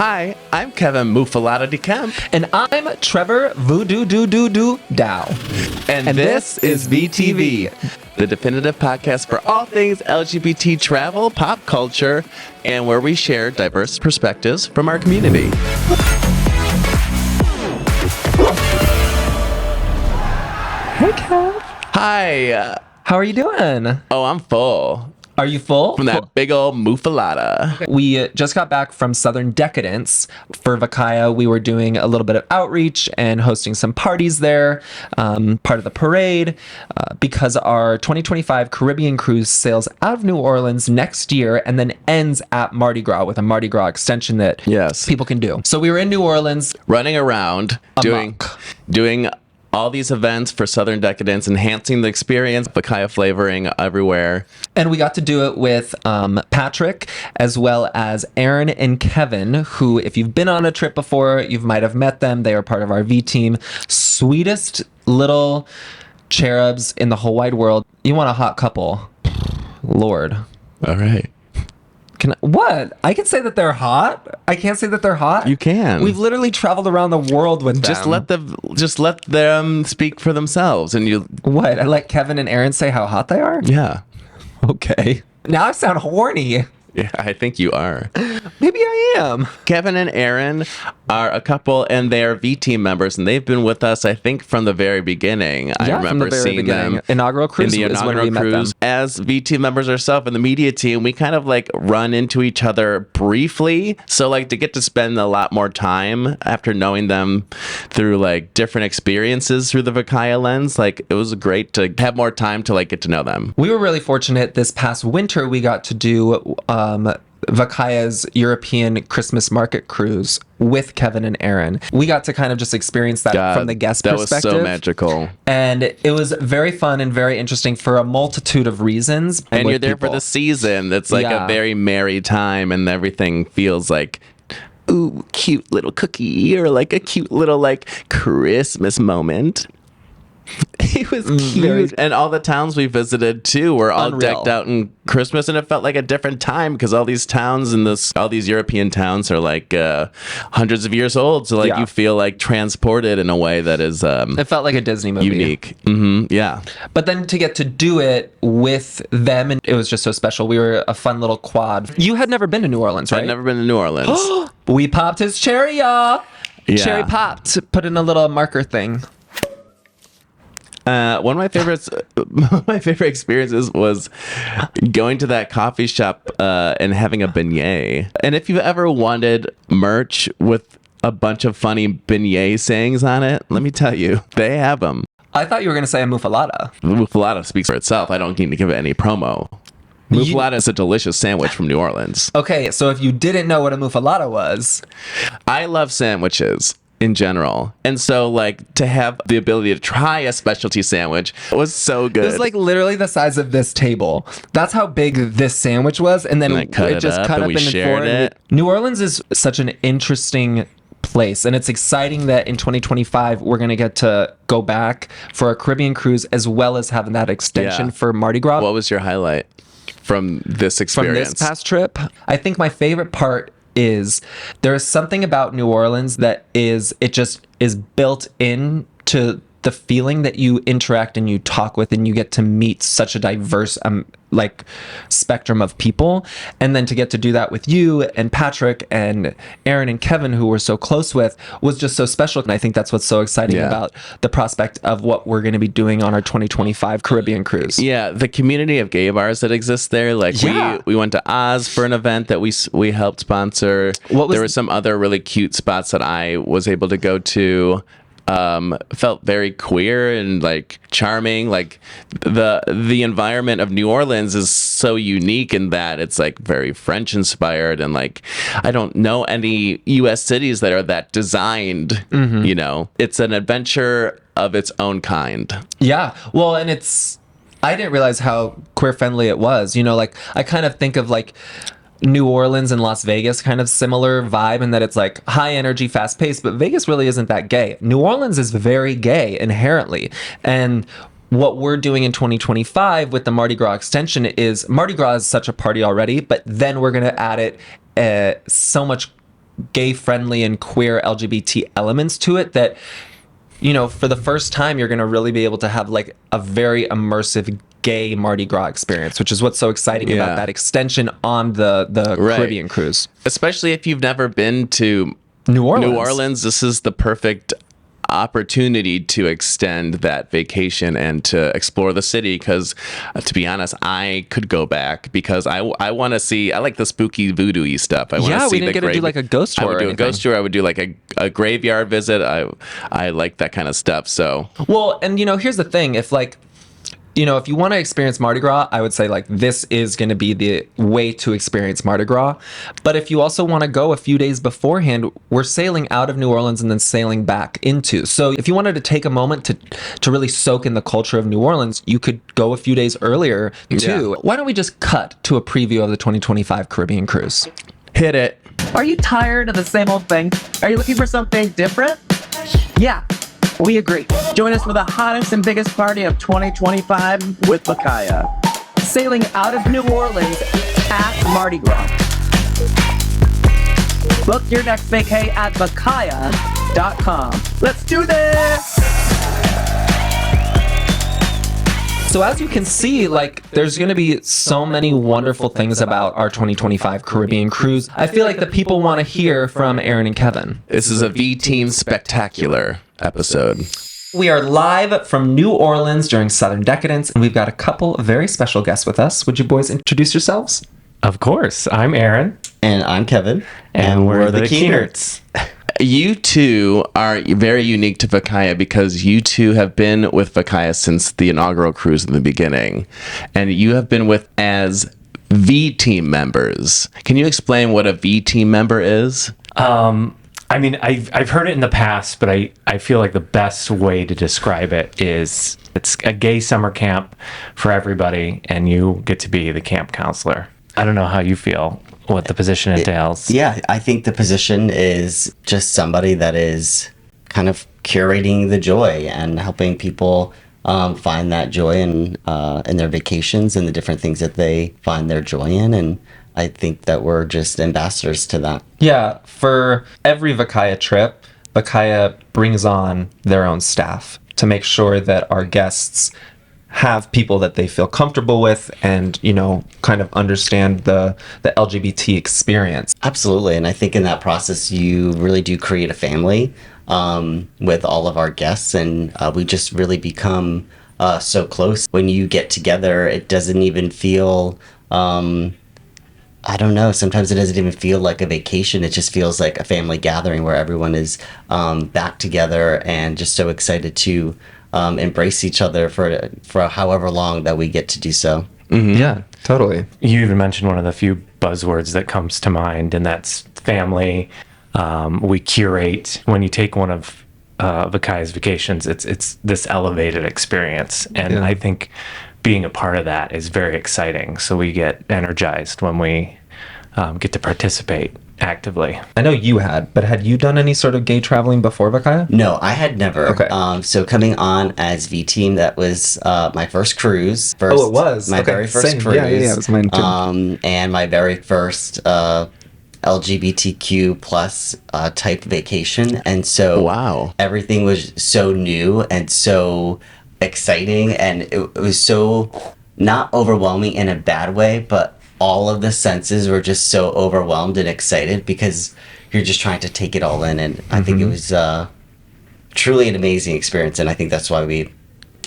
Hi, I'm Kevin Mufalata de Kemp. And I'm Trevor Voodoo Doo Doo Doo Dow. And this is VTV, the definitive podcast for all things LGBT travel, pop culture, and where we share diverse perspectives from our community. Hey, Kev. Hi. How are you doing? Oh, I'm full. Are you full? From that big old Mufalata. We just got back from Southern Decadence. For VACAYA, we were doing a little bit of outreach and hosting some parties there, part of the parade, because our 2025 Caribbean cruise sails out of New Orleans next year and then ends at Mardi Gras with a Mardi Gras extension that people can do. So we were in New Orleans. Running around, doing all these events for Southern Decadence, enhancing the experience, VACAYA flavoring everywhere. And we got to do it with Patrick, as well as Aaron and Kevin, who, if you've been on a trip before, you might have met them. They are part of our V team. Sweetest little cherubs in the whole wide world. You want a hot couple. Lord. All right. What? I can say that they're hot. I can't say that they're hot. You can. We've literally traveled around the world with them. Just let them speak for themselves, and you. What? I let Kevin and Aaron say how hot they are? Yeah. Okay. Now I sound horny. Yeah, I think you are. Maybe I am. Kevin and Aaron are a couple, and they are V team members, and they've been with us, I think, from the very beginning. I remember seeing them inaugural cruise in the inaugural cruise as V team members ourselves in the media team. We kind of like run into each other briefly, so like to get to spend a lot more time after knowing them through like different experiences through the VACAYA lens. Like it was great to have more time to like get to know them. We were really fortunate this past winter. We got to do VACAYA's European Christmas market cruise with Kevin and Aaron. We got to kind of just experience that from the guest perspective. That was so magical. And it was very fun and very interesting for a multitude of reasons. And you're there for the season. It's like a very merry time, and everything feels like, ooh, cute little cookie, or like a cute little like Christmas moment. It was cute. And all the towns we visited too were all decked out in Christmas, and it felt like a different time because all these towns and all these European towns are like hundreds of years old, so like you feel like transported in a way that is it felt like a Disney movie. Unique. Yeah. But then to get to do it with them, and it was just so special. We were a fun little quad. You had never been to New Orleans, right? I'd never been to New Orleans. We popped his cherry, y'all. Yeah. Cherry popped. Put in a little marker thing. One of my favorite experiences was going to that coffee shop and having a beignet. And if you've ever wanted merch with a bunch of funny beignet sayings on it, let me tell you, they have them. I thought you were going to say a mufalata. Mufalata speaks for itself. I don't need to give it any promo. Mufalata is a delicious sandwich from New Orleans. Okay, so if you didn't know what a mufalata was. I love sandwiches in general, and so like to have the ability to try a specialty sandwich was so good. It was like literally the size of this table. That's how big this sandwich was, and then it just cut up and shared it. New Orleans is such an interesting place, and it's exciting that in 2025 we're going to get to go back for a Caribbean cruise as well as having that extension for Mardi Gras. What was your highlight from this experience? From this past trip? I think my favorite part is there is something about New Orleans that is built into the feeling that you interact and you talk with, and you get to meet such a diverse like spectrum of people, and then to get to do that with you and Patrick and Aaron and Kevin, who we're so close with, was just so special. And I think that's what's so exciting about the prospect of what we're going to be doing on our 2025 Caribbean cruise. Yeah, the community of gay bars that exists there. Like we went to Oz for an event that we helped sponsor. There were some other really cute spots that I was able to go to. Felt very queer and like charming. Like the environment of New Orleans is so unique in that it's like very French inspired, and like I don't know any US cities that are that designed. You know, it's an adventure of its own kind. Yeah. Well, and I didn't realize how queer friendly it was. You know, like I kind of think of like New Orleans and Las Vegas, kind of similar vibe in that it's like high energy, fast paced, but Vegas really isn't that gay. New Orleans is very gay inherently. And what we're doing in 2025 with the Mardi Gras extension is Mardi Gras is such a party already, but then we're going to add it so much gay friendly and queer LGBT elements to it that, you know, for the first time, you're going to really be able to have like a very immersive gay Mardi Gras experience, which is what's so exciting about that extension on the Caribbean cruise. Especially if you've never been to New Orleans. New Orleans, this is the perfect opportunity to extend that vacation and to explore the city, because to be honest, I could go back because I want to see, I like the spooky voodoo-y stuff. We didn't get to do like a ghost tour. I would do a ghost tour. I would do like a graveyard visit. I like that kind of stuff. So well, and you know, here's the thing, if like, you know, if you want to experience Mardi Gras, I would say like this is going to be the way to experience Mardi Gras. But if you also want to go a few days beforehand, we're sailing out of New Orleans and then sailing back into. So if you wanted to take a moment to really soak in the culture of New Orleans, you could go a few days earlier too. Why don't we just cut to a preview of the 2025 Caribbean cruise? Hit it. Are you tired of the same old thing? Are you looking for something different? Yeah. We agree. Join us for the hottest and biggest party of 2025 with VACAYA. Sailing out of New Orleans at Mardi Gras. Book your next vacay at VACAYA.com. Let's do this! So as you can see, like, there's going to be so many wonderful things about our 2025 Caribbean cruise. I feel like the people want to hear from Aaron and Kevin. This is a V-Team Spectacular episode. We are live from New Orleans during Southern Decadence, and we've got a couple of very special guests with us. Would you boys introduce yourselves? Of course. I'm Aaron. And I'm Kevin. And we're the Keenerts. You two are very unique to VACAYA because you two have been with VACAYA since the inaugural cruise in the beginning. And you have been with as V-Team members. Can you explain what a V-Team member is? I mean, I've heard it in the past, but I feel like the best way to describe it is it's a gay summer camp for everybody, and you get to be the camp counselor. I don't know how you feel, what the position entails. Yeah, I think the position is just somebody that is kind of curating the joy and helping people find that joy in their vacations and the different things that they find their joy in. And I think that we're just ambassadors to that. Yeah, for every VACAYA trip, VACAYA brings on their own staff to make sure that our guests have people that they feel comfortable with and, you know, kind of understand the LGBT experience. Absolutely. And I think in that process, you really do create a family with all of our guests. And we just really become so close. When you get together, it doesn't even feel... I don't know. Sometimes it doesn't even feel like a vacation. It just feels like a family gathering where everyone is back together and just so excited to embrace each other for however long that we get to do so. Mm-hmm. Yeah, totally. You even mentioned one of the few buzzwords that comes to mind, and that's family. We curate. When you take one of VACAYA's vacations, it's this elevated experience, and I think being a part of that is very exciting. So we get energized when we get to participate actively. I know you had, but had you done any sort of gay traveling before VACAYA? No, I had never. Okay. So coming on as V-Team, that was my first cruise. It was? My very first cruise. Yeah, it was mine too. And my very first LGBTQ plus type vacation. And so everything was so new and so exciting, and it was so not overwhelming in a bad way, but all of the senses were just so overwhelmed and excited because you're just trying to take it all in. And I think it was truly an amazing experience, and I think that's why we've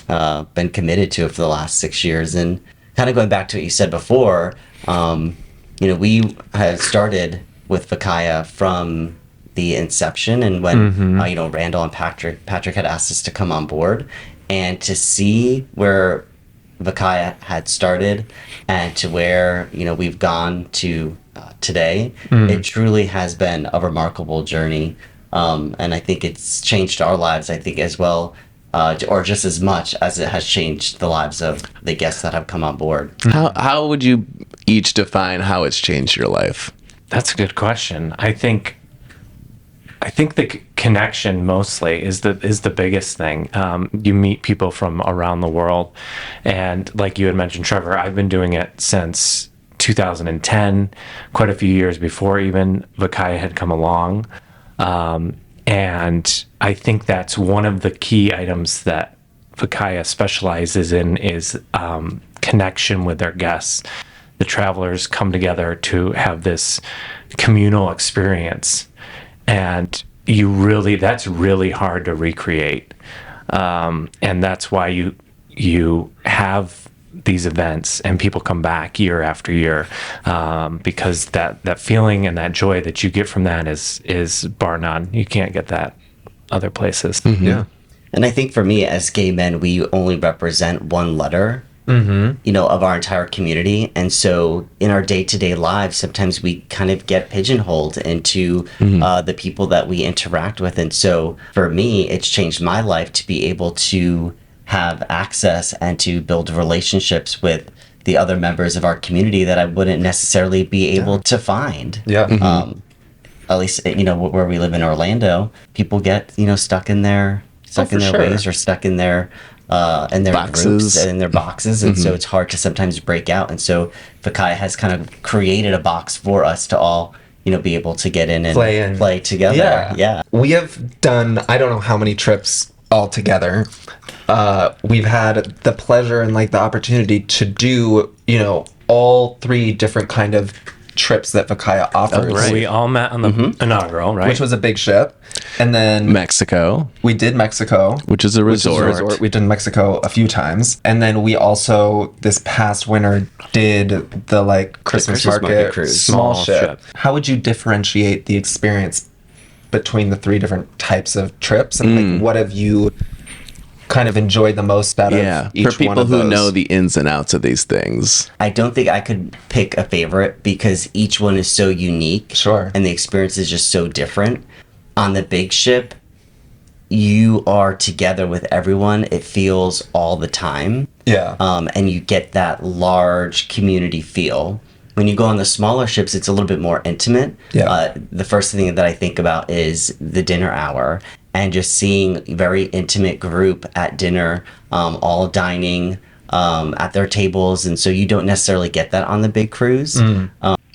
been committed to it for the last 6 years. And kind of going back to what you said before, we had started with VACAYA from the inception, and when Randall and Patrick had asked us to come on board, and to see where VACAYA had started and to where we've gone to today, it truly has been a remarkable journey, and I think it's changed our lives, I think, as well, or just as much as it has changed the lives of the guests that have come on board. How would you each define how it's changed your life? That's a good question. I think the connection mostly is the biggest thing. You meet people from around the world, and like you had mentioned, Trevor, I've been doing it since 2010, quite a few years before even VACAYA had come along. And I think that's one of the key items that VACAYA specializes in is connection with their guests. The travelers come together to have this communal experience, and that's really hard to recreate. And that's why you have these events and people come back year after year, because that feeling and that joy that you get from that is bar none. You can't get that other places. Mm-hmm. Yeah. And I think for me, as gay men, we only represent one letter, of our entire community. And so in our day-to-day lives, sometimes we kind of get pigeonholed into the people that we interact with. And so for me, it's changed my life to be able to have access and to build relationships with the other members of our community that I wouldn't necessarily be able to find. Yeah. Mm-hmm. At least, where we live in Orlando, people get, stuck in their ways, or stuck in their boxes. groups and in their boxes. And so it's hard to sometimes break out. And so VACAYA has kind of created a box for us to all, be able to get in and play together. Yeah. We have done, I don't know how many trips all together. We've had the pleasure and the opportunity to do, all 3 different kind of trips that VACAYA offers. Oh, right. We all met on the inaugural, right? Which was a big ship. And then Mexico. We did Mexico. Which is a resort. We did Mexico a few times. And then we also, this past winter, did the Christmas market cruise. Small ship. How would you differentiate the experience between the 3 different types of trips? And what have you kind of enjoyed the most out of each one of those? For people who know the ins and outs of these things. I don't think I could pick a favorite because each one is so unique. Sure. And the experience is just so different. On the big ship, you are together with everyone. It feels all the time. Yeah. And you get that large community feel. When you go on the smaller ships, it's a little bit more intimate. Yeah. The first thing that I think about is the dinner hour. And just seeing a very intimate group at dinner, all dining at their tables. And so you don't necessarily get that on the big cruise.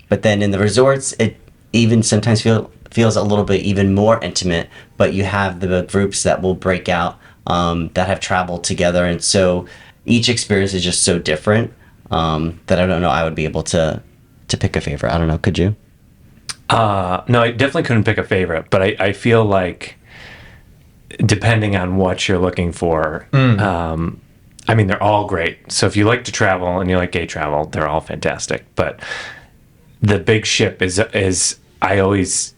But then in the resorts, it even sometimes feels a little bit even more intimate. But you have the groups that will break out that have traveled together. And so each experience is just so different that I don't know I would be able to pick a favorite. I don't know. Could you? No, I definitely couldn't pick a favorite. But I feel like, depending on what you're looking for, they're all great. So if you like to travel and you like gay travel, they're all fantastic. But the big ship is I always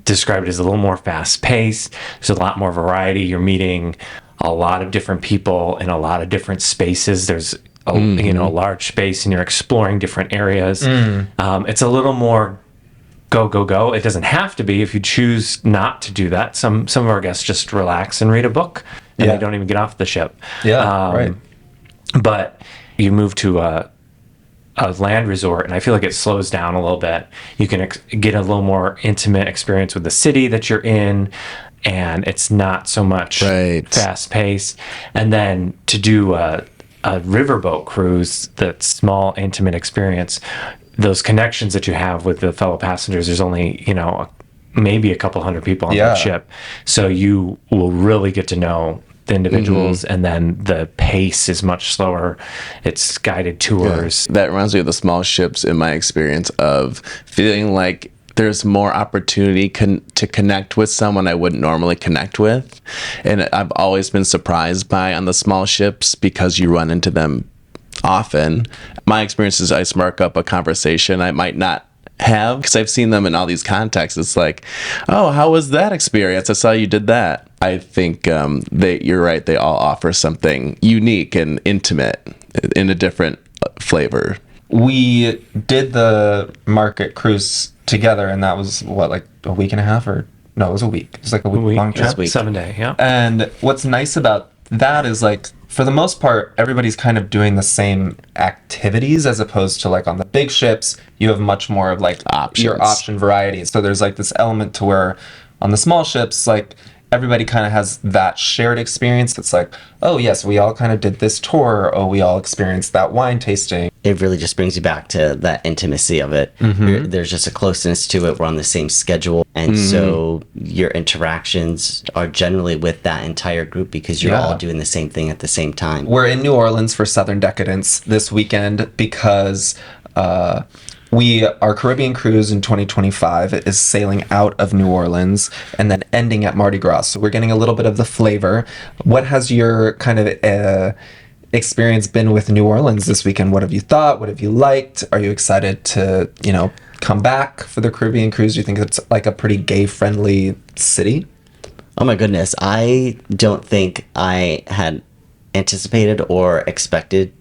describe it as a little more fast paced. There's a lot more variety. You're meeting a lot of different people in a lot of different spaces. There's a large space, and you're exploring different areas. It's a little more go. It doesn't have to be if you choose not to do that. Some of our guests just relax and read a book, and they don't even get off the ship. Right. But you move to a land resort, and I feel like it slows down a little bit. You can get a little more intimate experience with the city that you're in, and it's not so much fast paced. And then to do a riverboat cruise, that small intimate experience, those connections that you have with the fellow passengers, there's only, maybe a couple hundred people on that ship. So you will really get to know the individuals, and then the pace is much slower. It's guided tours. Yeah. That reminds me of the small ships in my experience of feeling like there's more opportunity to connect with someone I wouldn't normally connect with. And I've always been surprised by on the small ships because you run into them often. My experience is I spark up a conversation I might not have because I've seen them in all these contexts. It's like, oh, how was that experience? I saw you did that. I think you're right. They all offer something unique and intimate in a different flavor. We did the market cruise together, and that was a week and a half, or no, it was a week. It was a week long trip. 7 day, yeah. And what's nice about that is for the most part, everybody's kind of doing the same activities, as opposed to on the big ships, you have much more of options. Your option variety. So there's this element to where on the small ships, everybody kind of has that shared experience. It's like, oh yes, we all kind of did this tour. Oh, we all experienced that wine tasting. It really just brings you back to that intimacy of it. There's just a closeness to it. We're on the same schedule. And so your interactions are generally with that entire group because you're all doing the same thing at the same time. We're in New Orleans for Southern Decadence this weekend because our Caribbean cruise in 2025 is sailing out of New Orleans and then ending at Mardi Gras. So we're getting a little bit of the flavor. What has your kind of experience been with New Orleans this weekend? What have you thought? What have you liked? Are you excited to, come back for the Caribbean cruise? Do you think it's like a pretty gay-friendly city? Oh my goodness. I don't think I had anticipated or expected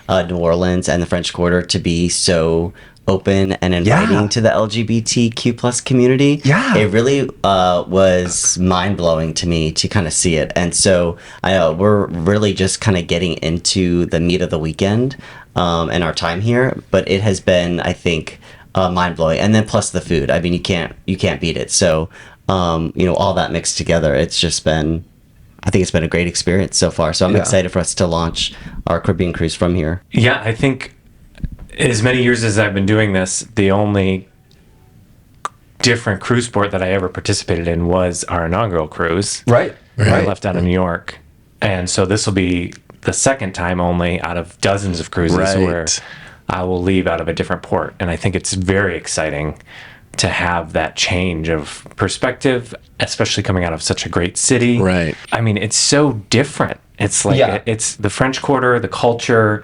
New Orleans and the French Quarter to be so open and inviting to the LGBTQ plus community. It really was mind-blowing to me to kind of see it. And so we're really just kind of getting into the meat of the weekend and our time here, but it has been, I think, mind-blowing. And then plus the food, I mean, you can't beat it. So all that mixed together, I think it's been a great experience so far. So I'm excited for us to launch our Caribbean cruise from here. Yeah, I think as many years as I've been doing this, the only different cruise port that I ever participated in was our inaugural cruise. Right. I left out of New York. And so this will be the second time only out of dozens of cruises where I will leave out of a different port. And I think it's very exciting to have that change of perspective, especially coming out of such a great city. Right. I mean, it's so different. It's like it's the French Quarter, the culture,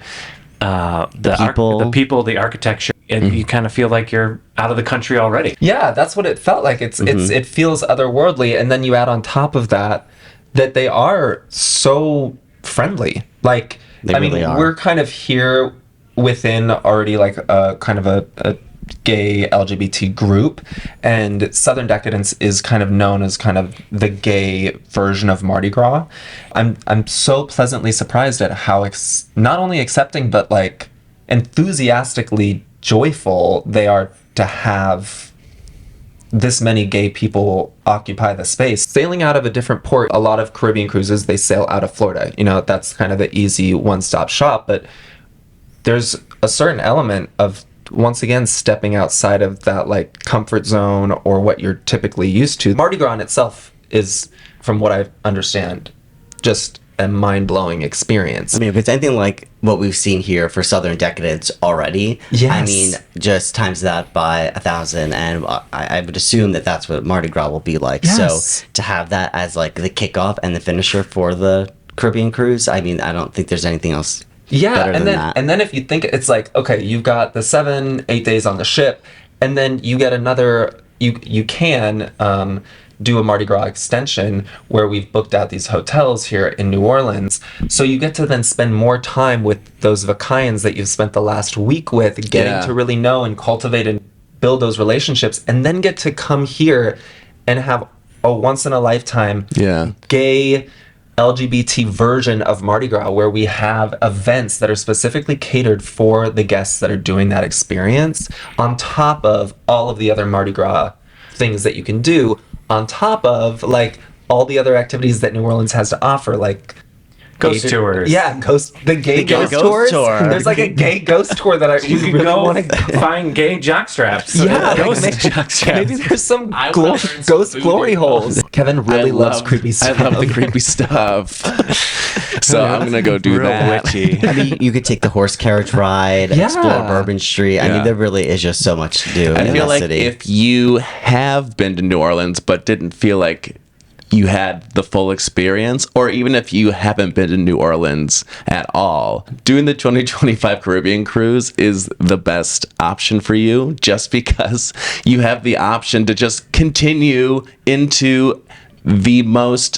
the people, the architecture. And you kind of feel like you're out of the country already. Yeah, that's what it felt like. It feels otherworldly, and then you add on top of that they are so friendly. Like, we're kind of here within already like a kind of a gay LGBT group, and Southern Decadence is kind of known as kind of the gay version of Mardi Gras. I'm so pleasantly surprised at how not only accepting but like enthusiastically joyful they are to have this many gay people occupy the space. Sailing out of a different port, a lot of Caribbean cruises, they sail out of Florida. That's kind of the easy one-stop shop, but there's a certain element of, once again, stepping outside of that like comfort zone or what you're typically used to. Mardi Gras in itself is, from what I understand, just a mind-blowing experience. I mean, if it's anything like what we've seen here for Southern Decadence already, I mean, just times that by 1,000, and I would assume that that's what Mardi Gras will be like. So to have that as like the kickoff and the finisher for the Caribbean cruise, I mean, I don't think there's anything else better than that. And then if you think, it's like, okay, you've got the 7-8 days on the ship, and then you get another, you can do a Mardi Gras extension where we've booked out these hotels here in New Orleans. So you get to then spend more time with those VACAYans that you've spent the last week with, getting to really know and cultivate and build those relationships, and then get to come here and have a once-in-a-lifetime gay LGBT version of Mardi Gras, where we have events that are specifically catered for the guests that are doing that experience, on top of all of the other Mardi Gras things that you can do, on top of like all the other activities that New Orleans has to offer, like ghost tours. Yeah, the gay ghost tours. There's like a gay ghost tour that we really want to find gay jockstraps. Yeah, ghost jockstraps. Maybe there's some ghost glory holes. Kevin really loves creepy stuff. I love the creepy stuff. So I'm gonna go do that. Witchy. I mean, you could take the horse carriage ride, explore Bourbon Street. I mean, there really is just so much to do in I feel the like city. if you have been to New Orleans but didn't feel like you had the full experience, or even if you haven't been to New Orleans at all, doing the 2025 Caribbean cruise is the best option for you, just because you have the option to just continue into the most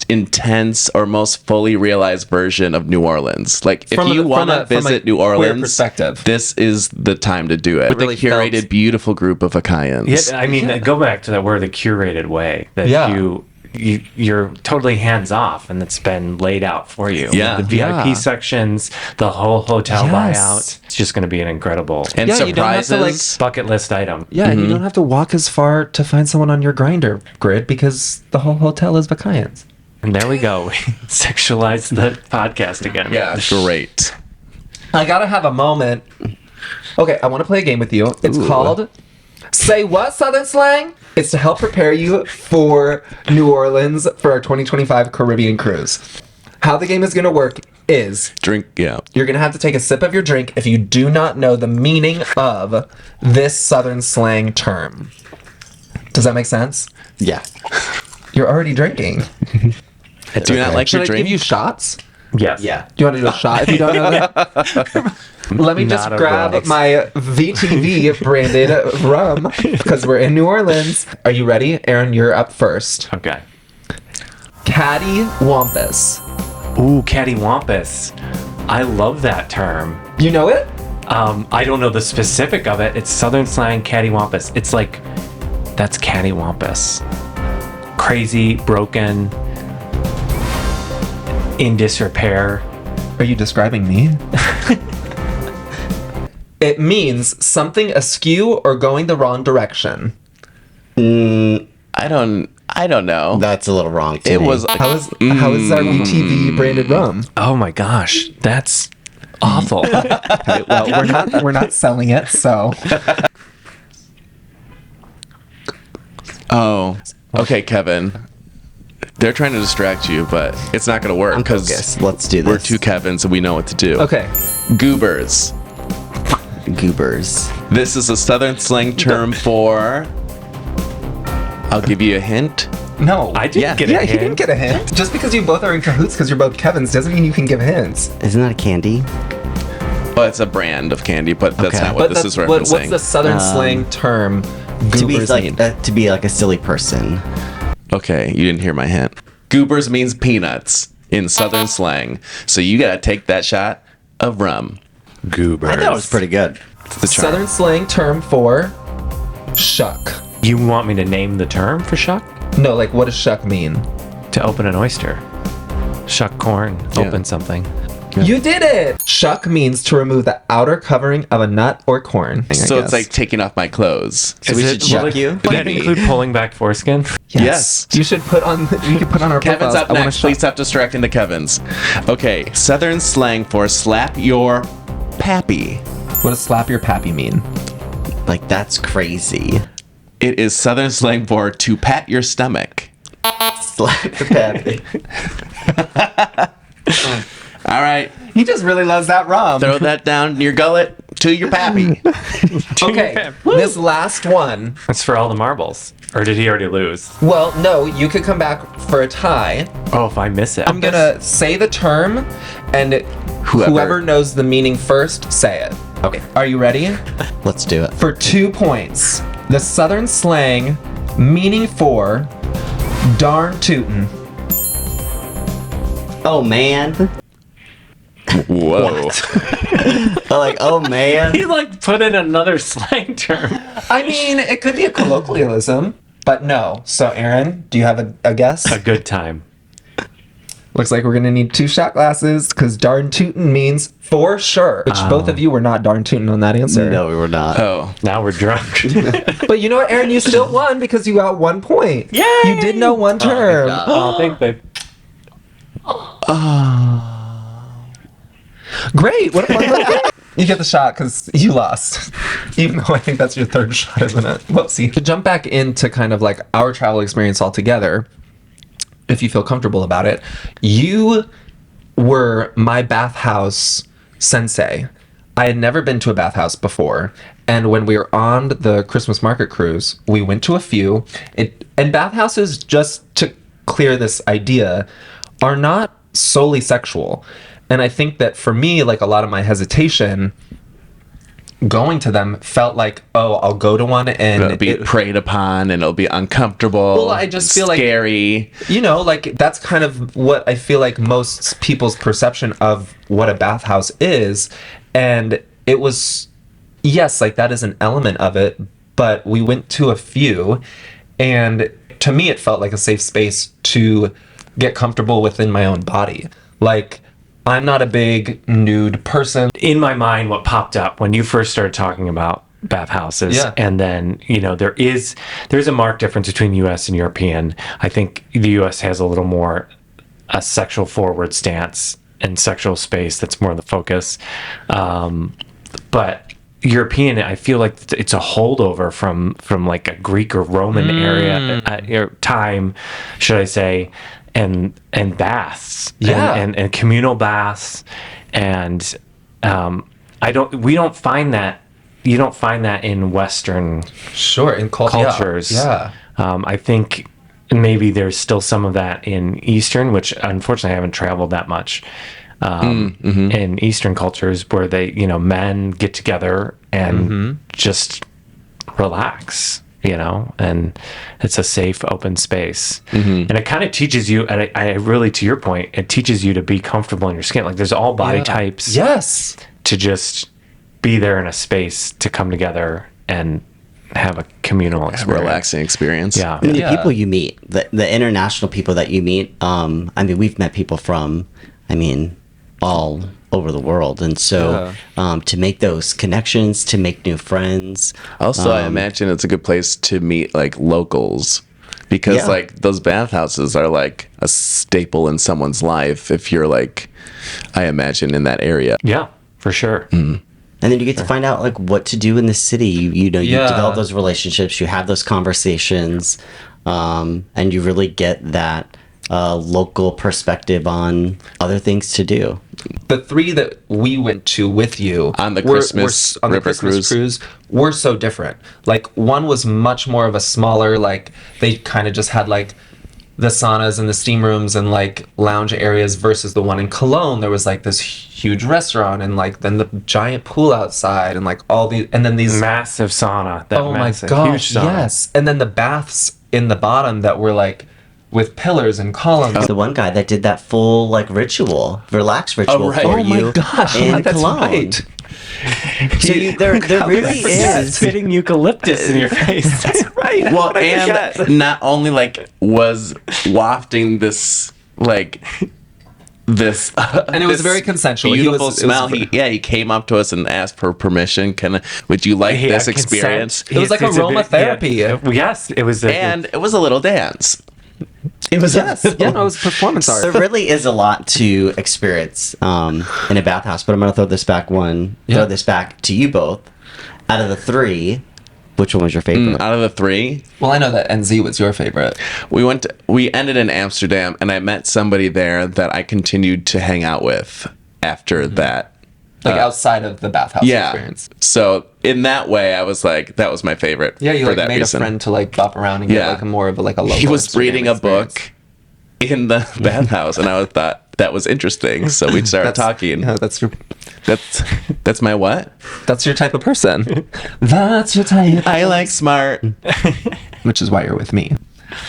intense or most fully realized version of New Orleans. Like, if you want to visit New Orleans, this is the time to do it. With really a curated, beautiful group of VACAYans. Yeah, I mean, go back to that word, the curated way that you're totally hands off, and it's been laid out for you. Yeah. The VIP sections, the whole hotel Yes. buyout. It's just going to be an incredible And Yeah, you don't have surprises. to, bucket list item. Yeah, and you don't have to walk as far to find someone on your grinder grid because the whole hotel is VACAYans. And there we go. We sexualized the podcast again. Yeah. Great. I gotta have a moment. Okay, I want to play a game with you. It's called Say What, Southern Slang? It's to help prepare you for New Orleans for our 2025 Caribbean cruise. How the game is going to work is Drink, yeah. you're going to have to take a sip of your drink if you do not know the meaning of this Southern slang term. Does that make sense? Yeah. You're already drinking. Do you not like Should your I drink? give you shots? Yes. Yeah. Do you want to do a shot if you don't know that? Let me just Not a grab Rolex. my VTV branded rum because we're in New Orleans. Are you ready? Aaron, you're up first. Okay. Caddy Wampus. Ooh, cattywampus. I love that term. You know it? I don't know the specific of it. It's Southern slang cattywampus. It's like, that's cattywampus. Crazy, broken, in disrepair. Are you describing me? It means something askew or going the wrong direction. I don't know. That's a little wrong to It me. was How is our VTV branded rum? Oh my gosh, that's awful. Okay, well, we're not selling it, so Oh. Okay, Kevin. They're trying to distract you, but it's not going to work I'm because focused. Let's do we're this. two Kevins and we know what to do. okay. Goobers. Goobers. This is a Southern slang term for. I'll give you a hint. No, I didn't get a Yeah, hint. he didn't get a hint. Just because you both are in cahoots because you're both Kevins doesn't mean you can give hints. Isn't that a candy? Well, it's a brand of candy, but that's Okay. not what this is referencing. What's the Southern slang term? To be Goobers mean? like to be like a silly person. Okay, you didn't hear my hint. Goobers means peanuts in Southern slang. So you got to take that shot of rum. Goobers. I thought it was pretty good. the charm. Southern slang term for shuck. You want me to name the term for shuck? No, like what does shuck mean? To open an oyster. Shuck corn. Yeah. Open something. You did it! Shuck means to remove the outer covering of a nut or corn. So it's like taking off my clothes. So we should shuck you? Would that include pulling back foreskin? Yes. You should put on. You can put on our Kevin's profiles. up I wanna next. shuck. Please stop distracting the Kevins. Okay, Southern slang for slap your pappy. What does slap your pappy mean? Like that's crazy. It is Southern slang for to pat your stomach. Slap the pappy. All right, He just really loves that rum. throw that down your gullet to your pappy. Okay, this last one. That's for all the marbles. Or did he already lose? Well, no, you could come back for a tie. Oh, if I miss it. I'm gonna say the term, and whoever knows the meaning first, say it. Okay. Are you ready? Let's do it. For 2 points, the Southern slang meaning for darn tootin'. Oh man. Whoa. Like oh man. He like put in another slang term. I mean, it could be a colloquialism, but no. So, Aaron, do you have a guess? A good time. Looks like we're gonna need 2 shot glasses because darn tootin' means for sure. Which both of you were not darn tootin' on that answer. No, we were not. Oh, Now we're drunk. But you know what, Aaron? You still won because you got 1 point. Yay! You did know one term. Oh, thank babe. Great. What a fun little game. You get the shot because you lost. Even though I think that's your 3rd shot, isn't it? Whoopsie. To jump back into kind of like our travel experience altogether, if you feel comfortable about it, you were my bathhouse sensei. I had never been to a bathhouse before. And when we were on the Christmas market cruise, we went to a few. And bathhouses, just to clear this idea, are not solely sexual. And I think that for me, like a lot of my hesitation going to them felt like, oh, I'll go to one and it'll be preyed upon and it'll be uncomfortable. Well, I just feel like- scary. you know, like that's kind of what I feel like most people's perception of what a bathhouse is. And it was, yes, like that is an element of it, but we went to a few and to me it felt like a safe space to get comfortable within my own body. Like, I'm not a big nude person. In my mind, what popped up when you first started talking about bathhouses, and then, you know, there's a marked difference between US and European. I think the US has a little more a sexual forward stance and sexual space that's more the focus. But European, I feel like it's a holdover from like a Greek or Roman area, time, should I say, and baths, and communal baths, and we don't find that. You don't find that in Western in cultures. I think maybe there's still some of that in Eastern, which unfortunately I haven't traveled that much. In Eastern cultures where they, you know, men get together and just relax, you know, and it's a safe, open space. And it kind of teaches you, and I really, to your point, it teaches you to be comfortable in your skin. Like there's all body types. Yes. To just be there in a space to come together and have a communal experience. Relaxing experience. Yeah. I mean, the people you meet, the international people that you meet, I mean, we've met people from, all over the world. And so to make those connections, to make new friends. Also, I imagine it's a good place to meet like locals, because like those bathhouses are like a staple in someone's life if you're like, I imagine, in that area. Yeah, for sure. And then you get to find out like what to do in the city. You develop those relationships, you have those conversations, and you really get that local perspective on other things to do. The 3 that we went to with you on the Christmas cruise were so different. Like one was much more of a smaller, like they kind of just had like the saunas and the steam rooms and like lounge areas, versus the one in Cologne. There was like this huge restaurant and like then the giant pool outside and like all these, and then these massive sauna. My gosh, yes. And then the baths in the bottom that were like with pillars and columns. The one guy that did that full like relax ritual for you my gosh, in that's Cologne. Right. So there really is spitting eucalyptus in your face. That's right. Well, and not only like was wafting this like this and it was very consensual, beautiful smell. He came up to us and asked for permission. Would you like this experience? It was like aromatherapy. Yes, it was. And it was a little dance. It was it was performance art. There really is a lot to experience in a bathhouse, but I'm gonna throw this back to you both. Out of the 3, which one was your favorite? Out of the 3? Well, I know that NZ was your favorite. We ended in Amsterdam, and I met somebody there that I continued to hang out with after that. Like outside of the bathhouse experience. So in that way, I was like, that was my favorite. Yeah, you for like that made reason. a friend to like bop around and get like a more of a local. He was Instagram reading a experience. book in the bathhouse, and I thought that was interesting. So we started talking. Yeah, that's my what? That's your type of person. That's your type. I like smart. Which is why you're with me.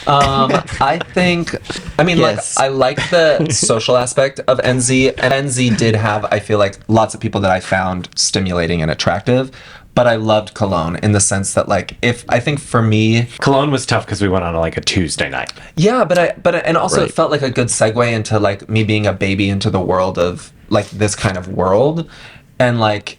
I think, Yes. like, I like the social aspect of NZ, and NZ did have, I feel like, lots of people that I found stimulating and attractive, but I loved Cologne in the sense that, like, I think for me, Cologne was tough because we went on like a Tuesday night. yeah, and also it felt like a good segue into, like, me being a baby into the world of, like, this kind of world, and, like,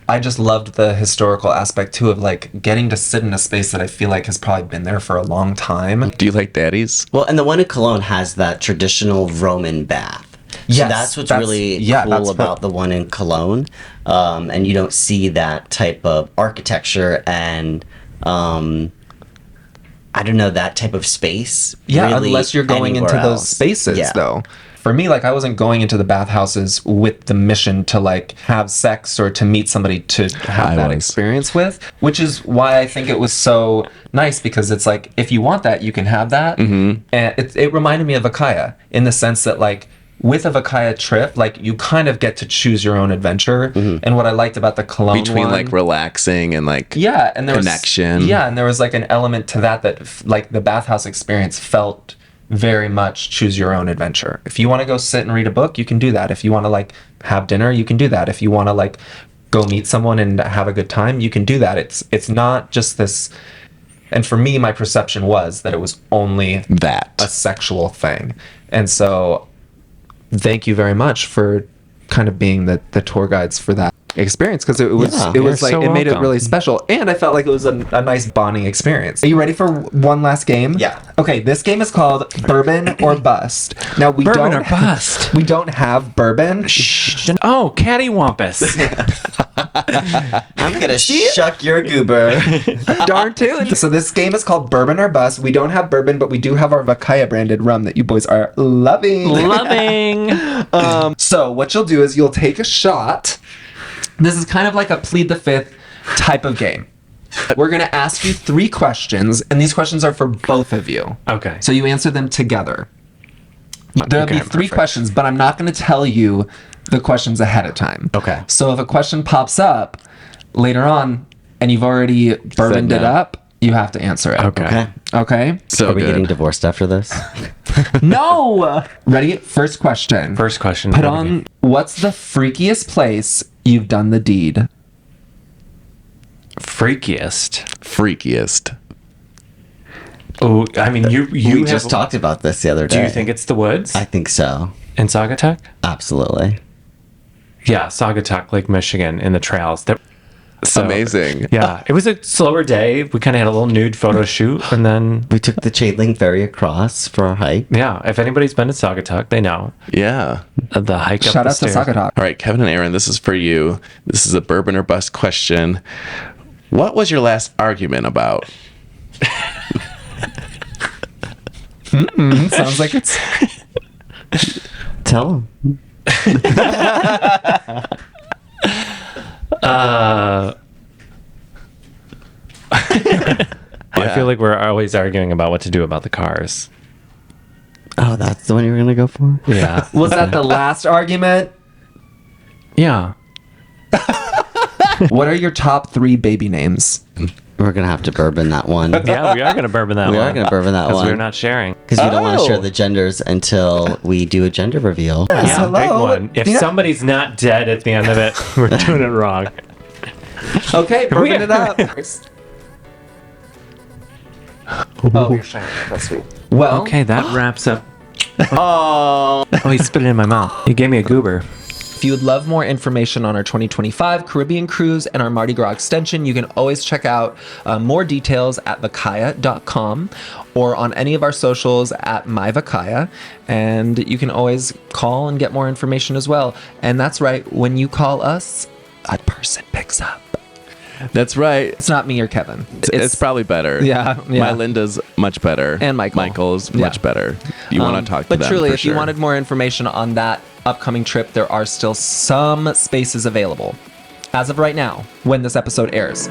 I just loved the historical aspect too of like getting to sit in a space that I feel like has probably been there for a long time. Do you like daddies? Well, and the one in Cologne has that traditional Roman bath. So that's what's really cool about the one in Cologne. And you don't see that type of architecture and I don't know, that type of space. Yeah, really unless you're going into those else. spaces though. For me, like, I wasn't going into the bathhouses with the mission to, like, have sex or to meet somebody to have that experience with, which is why I think it was so nice, because it's like, if you want that, you can have that. Mm-hmm. And it reminded me of VACAYA in the sense that, like, with a VACAYA trip, like, you kind of get to choose your own adventure. Mm-hmm. And what I liked about the Cologne Between, like, relaxing and, like, and there connection. And there was, like, an element to that, like, the bathhouse experience felt very much choose your own adventure. If you want to go sit and read a book, you can do that. If you want to like have dinner, you can do that. If you want to like go meet someone and have a good time, you can do that. It's not just this And for me, my perception was that it was only That. a sexual thing. And so thank you very much for kind of being the tour guides for that experience, because it was like so it made it welcome. really special, and I felt like it was a nice bonding experience. Are you ready for one last game? Yeah. Okay, this game is called Bourbon or Bust. Now we Bourbon don't or Bust. we don't have bourbon. Oh, cattywampus. I'm gonna shuck your goober. Darn tootin'. So this game is called Bourbon or Bust. We don't have bourbon, but we do have our VACAYA branded rum that you boys are loving. So what you'll do is you'll take a shot. This is kind of like a plead the fifth type of game. We're going to ask you 3 questions, and these questions are for both of you. Okay. So you answer them together. There'll be 3 perfect. questions, but I'm not going to tell you the questions ahead of time. Okay. So if a question pops up later on and you've already bourboned it no. up, you have to answer it. Okay. Okay? So Are we good. getting divorced after this? No! Ready? First question. First question. Put on, what's the freakiest place you've done the deed? freakiest. Freakiest. Oh, I mean, you We have, just talked about this the other day. Do you think it's the woods I think so. in Saugatuck? Absolutely. Yeah, Saugatuck, Lake Michigan, in the trails. So, Amazing. Yeah, it was a slower day. We kind of had a little nude photo shoot, and then We took the chain link ferry across for our hike. yeah, if anybody's been to Saugatuck, they know Yeah. the hike Shout up out the to stairs. Saugatuck. All right, Kevin and Aaron, this is for you. This is a bourbon or bust question. What was your last argument about? Sounds like it's... Tell them. I feel like we're always arguing about what to do about the cars. Oh, that's the one you were gonna go for? Yeah, Was that the last argument? yeah. What are your top 3 baby names? We're gonna have to bourbon that one. Yeah, we are gonna bourbon that We one. are gonna bourbon that because one. we're not sharing. Because we don't want to Oh. share the genders until we do a gender reveal. Yeah, hello. big one. If Yeah. somebody's not dead at the end of it, we're doing it wrong. Okay, bourbon it up. Oh, you're shining. That's sweet. Well, Okay, that wraps up. Oh, he spit it in my mouth. He gave me a goober. if you would love more information on our 2025 Caribbean cruise and our Mardi Gras extension, you can always check out more details at VACAYA.com or on any of our socials at myvacaya. And you can always call and get more information as well. And that's right, when you call us, a person picks up. That's right. It's not me or Kevin. It's probably better. Yeah, yeah. My Linda's much better. And Michael. Michael's Yeah. much better. You want to talk to but them. truly, for if you sure. wanted more information on that upcoming trip, there are still some spaces available as of right now when this episode airs.